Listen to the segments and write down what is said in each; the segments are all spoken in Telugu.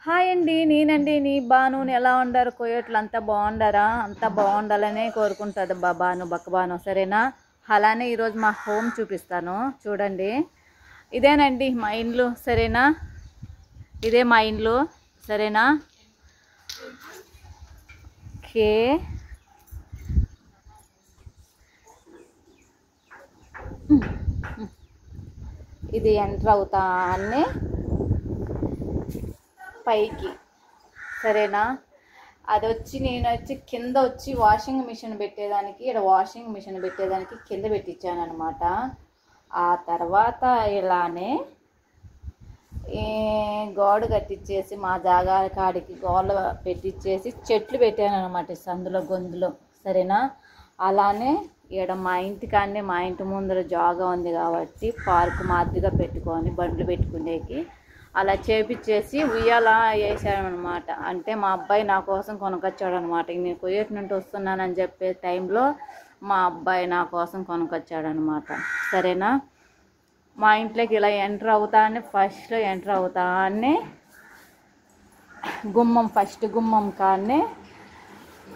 హాయ్ అండి, నేనండి బాను. ఎలా ఉండారు కోయట్లు? అంతా బాగుండారా? అంతా బాగుండాలనే కోరుకుంటుంది బాను బక్కబాను, సరేనా? అలానే ఈరోజు మా హోమ్ చూపిస్తాను, చూడండి. ఇదేనండి మా ఇండ్లు, సరేనా? ఇదే మా ఇండ్లు, సరేనా? ఓకే, ఇది ఎంటర్ అవుతానే పైకి, సరేనా? అది వచ్చి నేను కింద వాషింగ్ మిషన్ పెట్టేదానికి, ఇక్కడ వాషింగ్ మిషన్ పెట్టేదానికి కింద పెట్టించాను అనమాట. ఆ తర్వాత ఇలానే గోడ కట్టించేసి మా జాగా కాడికి గోడ పెట్టించేసి చెట్లు పెట్టాను అనమాట సందులో గొంతులో, సరేనా? అలానే ఇక్కడ మా ఇంటికాడనే, మా ఇంటి ముందర జాగా ఉంది కాబట్టి పార్కు మాదిరిగా పెట్టుకొని బండ్లు పెట్టుకునేకి అలా చేపించేసి ఉయ్యాల వేసాను అనమాట. అంటే మా అబ్బాయి నా కోసం కొనుకొచ్చాడు అనమాట. నేను కుయేట్ నుండి వస్తున్నానని చెప్పే టైంలో మా అబ్బాయి నా కోసం కొనుకొచ్చాడు అనమాట, సరేనా? మా ఇంట్లోకి ఇలా ఎంటర్ అవుతానే, ఫస్ట్లో ఎంటర్ అవుతానే గుమ్మం, ఫస్ట్ గుమ్మం కాడనే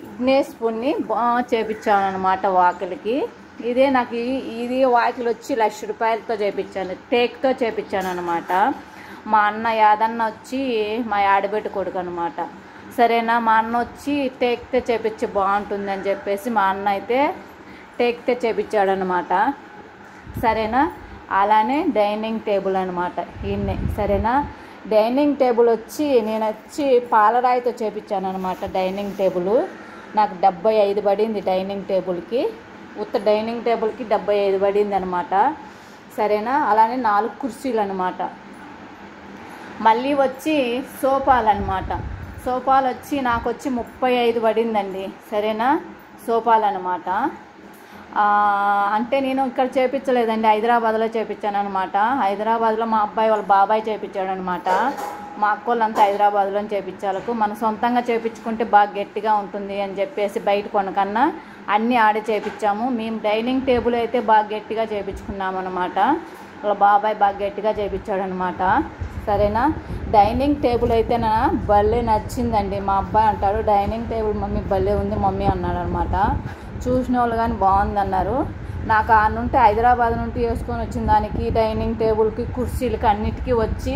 విఘ్నేశ్వరుని బాగా చేపించాను అనమాట వాకిలికి. ఇదే నాకు ఇది వాకిలి వచ్చి ₹1,00,000 చేపించాను, టేక్తో చేపించాను అనమాట. మా అన్న యాదన్న వచ్చి మా ఆడబిడ్డ కొడుకు అనమాట, సరేనా? మా అన్న వచ్చి టేక్తో చేపించి బాగుంటుంది అని చెప్పేసి మా అన్న అయితే టేక్తో చేపించాడు అనమాట, సరేనా? అలానే డైనింగ్ టేబుల్ అనమాట ఈయన్నే, సరేనా? డైనింగ్ టేబుల్ వచ్చి నేను పాలరాయితో చేపించాను అనమాట. డైనింగ్ టేబుల్ నాకు 75 పడింది డైనింగ్ టేబుల్కి, ఉత్త డైనింగ్ టేబుల్కి 75 పడింది అనమాట, సరేనా? అలానే 4 కుర్చీలు అనమాట. మళ్ళీ వచ్చి సోఫాలు అనమాట. సోఫాలు వచ్చి నాకు 35 పడిందండి, సరేనా? సోఫాలు అనమాట. అంటే నేను ఇక్కడ చేపించలేదండి, హైదరాబాద్లో చేపించాను అనమాట. హైదరాబాద్లో మా అబ్బాయి వాళ్ళ బాబాయ్ చేపించాడు అనమాట. మా అక్క వాళ్ళంతా హైదరాబాద్లో చేపించాలకు, మనం సొంతంగా చేపించుకుంటే బాగా గట్టిగా ఉంటుంది అని చెప్పేసి బయట కొనకన్నా అన్నీ ఆడే చేపించాము. మేము డైనింగ్ టేబుల్ అయితే బాగా గట్టిగా చేపించుకున్నాము అనమాట. వాళ్ళ బాబాయ్ బాగా గట్టిగా చేపించాడు అనమాట, సరేనా? డైనింగ్ టేబుల్ అయితే నా భలే నచ్చిందండి. మా అబ్బాయి అంటాడు, డైనింగ్ టేబుల్ మమ్మీ భలే ఉంది మమ్మీ అన్నాడు అనమాట. చూసిన వాళ్ళు కానీ బాగుంది అన్నారు. నాకు ఆ నుండి హైదరాబాద్ నుండి వేసుకొని వచ్చిన దానికి, డైనింగ్ టేబుల్కి, కుర్చీలకి అన్నిటికీ వచ్చి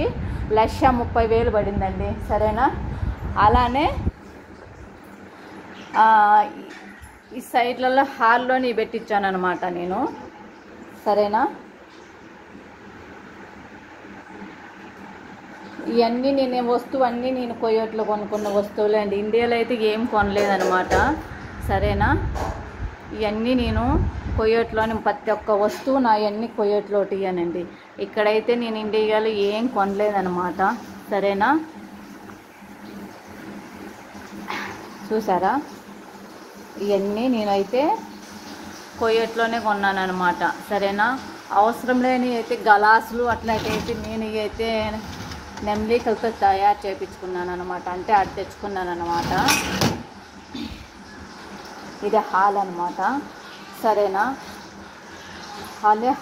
1,30,000 పడిందండి, సరేనా? అలానే ఈ సైడ్లలో హాల్లోని పెట్టించాను అనమాట నేను, సరేనా? ఇవన్నీ వస్తువన్నీ నేను కువైట్లో కొనుక్కున్న వస్తువులే అండి. ఇండియాలో అయితే ఏం కొనలేదనమాట, సరేనా? ఇవన్నీ నేను కువైట్లోని ప్రతి ఒక్క వస్తువు నా ఇవన్నీ కువైట్లో ఇయ్యానండి. ఇక్కడైతే నేను ఇండియాలో ఏం కొనలేదనమాట, సరేనా? చూసారా? ఇవన్నీ నేనైతే కువైట్లోనే కొన్నానమాట, సరేనా? అవసరం లేని అయితే గ్లాసులు అట్లయితే నేను ఇవైతే నెమ్లికలతో తయారు చేయించుకున్నాను అనమాట. అంటే అది తెచ్చుకున్నాను అనమాట. ఇది హాల్ అనమాట, సరేనా?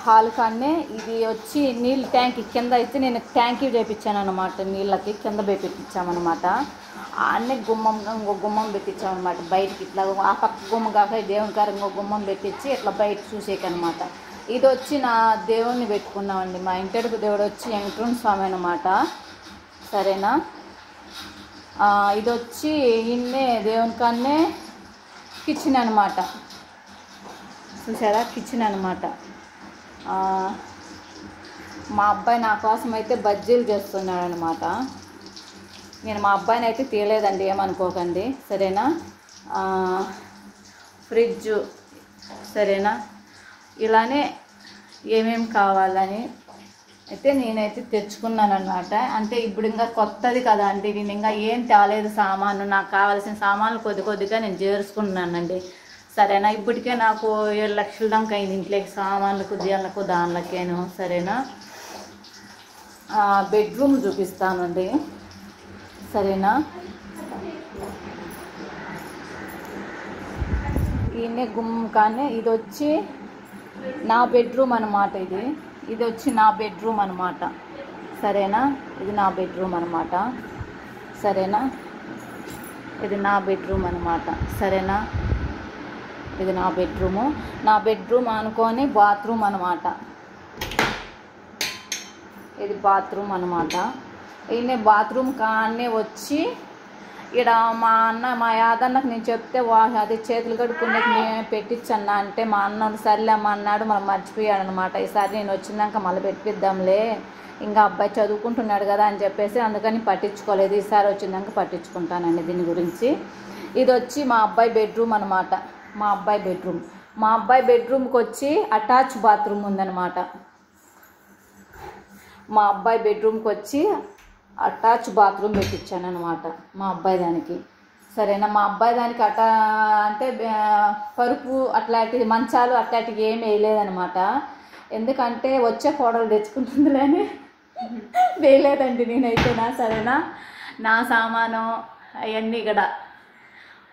హాల్ కాడనే ఇది వచ్చి నీళ్ళ ట్యాంక్ కింద అయితే నేను ట్యాంకీ చేయించాను అనమాట. నీళ్ళకి కింద పెట్టించామన్నమాట. అన్నీ ఇంకో గుమ్మం పెట్టించామన్నమాట బయటికి. ఇట్లా ఆ పక్క గుమ్మం కాక దేవుని గారు ఇంకో గుమ్మం పెట్టించి ఇట్లా బయట చూసేకనమాట. ఇది వచ్చి నా దేవుణ్ణి పెట్టుకున్నామండి. మా ఇంటికి దేవుడు వచ్చి వెంకటరమణ స్వామి అనమాట, సరేనా? ఇది వచ్చి ఇన్నే దేవుని కాడనే కిచెన్ అనమాట. చూసారా? కిచెన్ అనమాట. మా అబ్బాయి నా కోసం అయితే బజ్జీలు చేస్తున్నాడు అనమాట. నేను మా అబ్బాయిని అయితే తీయలేదండి, ఏమనుకోకండి, సరేనా? ఫ్రిడ్జు, సరేనా? ఇలానే ఏమేమి కావాలని అయితే నేనైతే తెచ్చుకున్నాను అనమాట. అంటే ఇప్పుడు ఇంకా కొత్తది కదా అండి, నేను ఇంకా ఏం తేలేదు సామాను. నాకు కావాల్సిన సామాన్లు కొద్దిగా నేను చేర్చుకున్నానండి, సరేనా? ఇప్పటికే నాకు 7 లక్షల దాకా అయింది ఇంట్లోకి సామాన్లకు, దీనికి దానిలకేను, సరేనా? బెడ్రూమ్ చూపిస్తానండి, సరేనా? ఈయనే గుమ్మం కానీ ఇది వచ్చి నా బెడ్రూమ్ అనమాట. ఇది వచ్చి నా బెడ్రూమ్ అనమాట, సరేనా? ఇది నా బెడ్రూమ్ అనమాట, సరేనా. ఇది నా బెడ్రూమ్ అనమాట. సరేనా, ఇది నా బెడ్రూము. నా బెడ్రూమ్ అనుకొని బాత్రూమ్ అనమాట. ఇది బాత్రూమ్ అనమాట. ఈయన బాత్రూమ్ కానే వచ్చి ఇక్కడ మా యాదన్నకు నేను చెప్తే అది చేతులు కడుక్కునేకి మేమే పెట్టించన్నా అంటే మా అన్న సర్లే అమ్మ అన్నాడు. మనం మర్చిపోయాడు అనమాట. ఈసారి నేను వచ్చినాక మళ్ళీ పెట్టిద్దాంలే, ఇంకా అబ్బాయి చదువుకుంటున్నాడు కదా అని చెప్పేసి అందుకని పట్టించుకోలేదు. ఈసారి వచ్చినాక పట్టించుకుంటానండి దీని గురించి. ఇది వచ్చి మా అబ్బాయి బెడ్రూమ్ అనమాట. మా అబ్బాయి బెడ్రూమ్కి వచ్చి అటాచ్ బాత్రూమ్ ఉందన్నమాట. మా అబ్బాయి బెడ్రూమ్కి వచ్చి అటాచ్ బాత్రూమ్ పెట్టించాను అనమాట మా అబ్బాయి దానికి. సరేనా, మా అబ్బాయి దానికి అంటే పరుపు అట్లాంటివి మంచాలు అట్లాంటివి ఏమి వేయలేదనమాట. ఎందుకంటే వచ్చే కోడలు తెచ్చుకుంటుందిలే అని వేయలేదండి నేనైతేనా. సరేనా, నా సామాను అవన్నీ ఇక్కడ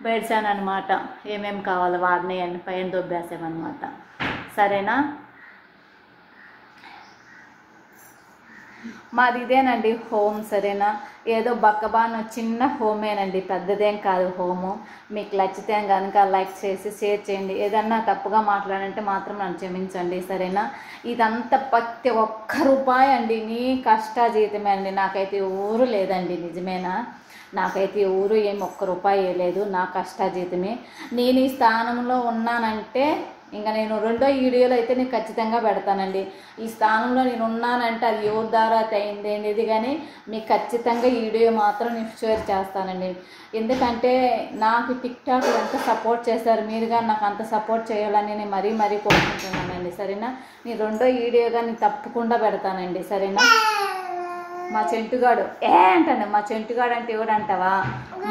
బెడ్సాను అనమాట. ఏమేమి కావాలో వాడిని అన్ని పైన దొబ్బేసామన్నమాట. సరేనా, మాది ఇదేనండి హోమ్. సరేనా, ఏదో బక్కబాను చిన్న హోమేనండి, పెద్దదేం కాదు హోము. మీకు నచ్చితే కనుక లైక్ చేసి షేర్ చేయండి. ఏదన్నా తప్పుగా మాట్లాడంటే మాత్రం నన్ను క్షమించండి. సరేనా, ఇదంతా ప్రతి ఒక్క రూపాయి అండి నీ కష్టాజీతమే అండి. నాకైతే ఊరు లేదండి, నిజమేనా. నాకైతే ఊరు ఏమి ఒక్క రూపాయి లేదు, నా కష్టాజీతమే. నేను ఈ స్థానంలో ఉన్నానంటే ఇంకా నేను రెండో వీడియోలో అయితే నేను ఖచ్చితంగా పెడతానండి. ఈ స్థానంలో నేను ఉన్నానంటే అది ఎవరి ద్వారా అయింది అనేది కానీ మీకు ఖచ్చితంగా ఈ వీడియో మాత్రం నేను షేర్ చేస్తానండి. ఎందుకంటే నాకు టిక్టాక్ ఎంత సపోర్ట్ చేశారు, మీరు కానీ నాకు అంత సపోర్ట్ చేయాలని నేను మరీ కోరుకుంటున్నానండి. సరేనా, నేను రెండో వీడియోగా నేను తప్పకుండా పెడతానండి. సరేనా, మా చెంటుగాడు అంటాను. మా చెంటుగాడు అంటే ఎవడంటావా,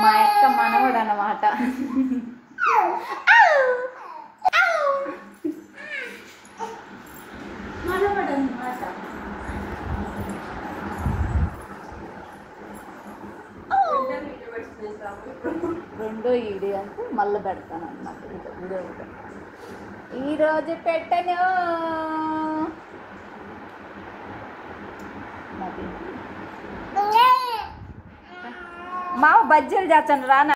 మా యొక్క మనవడు అన్నమాట. రెండో వీడియో అంటే మళ్ళీ పెడతాను అన్నమాట. ఈరోజు పెట్టను. మా బజ్జీలు చేస్తాను రా.